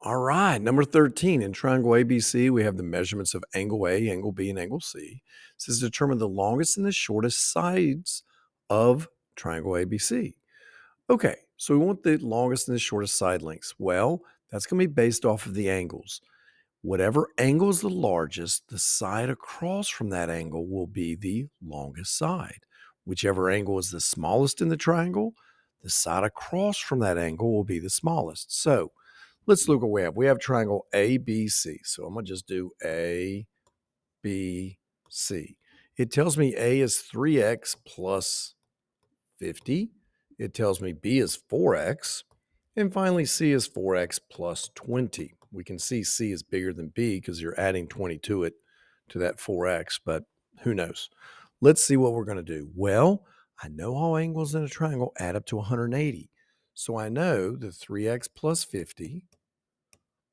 All right, number 13. In triangle ABC, we have the measurements of angle A, angle B, and angle C. It says determine the longest and the shortest sides of triangle ABC. Okay, so we want the longest and the shortest side lengths. Well, that's going to be based off of the angles. Whatever angle is the largest, the side across from that angle will be the longest side. Whichever angle is the smallest in the triangle, the side across from that angle will be the smallest. So let's look what we have. We have triangle ABC. So I'm going to just do A, B, C. It tells me A is 3x plus 50. It tells me B is 4x. And finally, C is 4x plus 20. We can see C is bigger than B because you're adding 20 to it, to that 4x, but who knows? Let's see what we're going to do. Well, I know all angles in a triangle add up to 180. So I know the 3x plus 50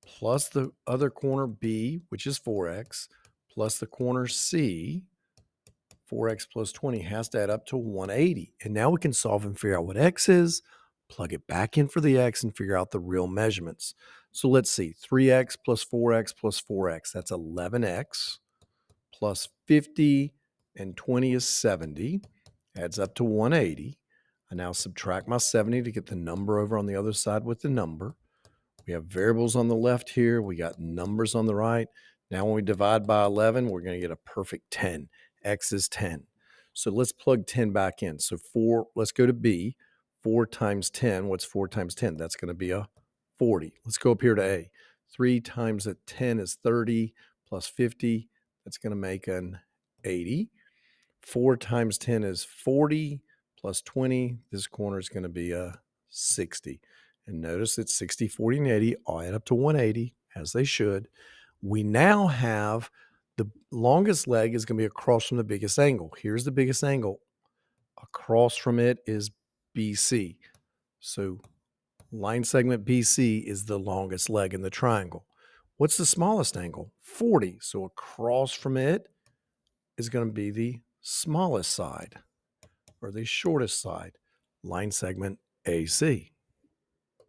plus the other corner B, which is 4x, plus the corner C, 4x plus 20 has to add up to 180. And now we can solve and figure out what x is, plug it back in for the x, and figure out the real measurements. So let's see, 3x plus 4x plus 4x, that's 11x, plus 50 and 20 is 70, adds up to 180. I now subtract my 70 to get the number over on the other side with the number. We have variables on the left here. We got numbers on the right. Now when we divide by 11, we're going to get a perfect 10. X is 10. So let's plug 10 back in. So 4, let's go to B. 4 times 10, what's 4 times 10? That's going to be a 40. Let's go up here to A. 3 times a 10 is 30 plus 50. That's going to make an 80. 4 times 10 is 40 plus 20. This corner is going to be a 60. And notice it's 60, 40, and 80 all add up to 180, as they should. We now have the longest leg is going to be across from the biggest angle. Here's the biggest angle. Across from it is BC. So line segment BC is the longest leg in the triangle. What's the smallest angle? 40. So across from it is going to be the smallest side or the shortest side, line segment AC.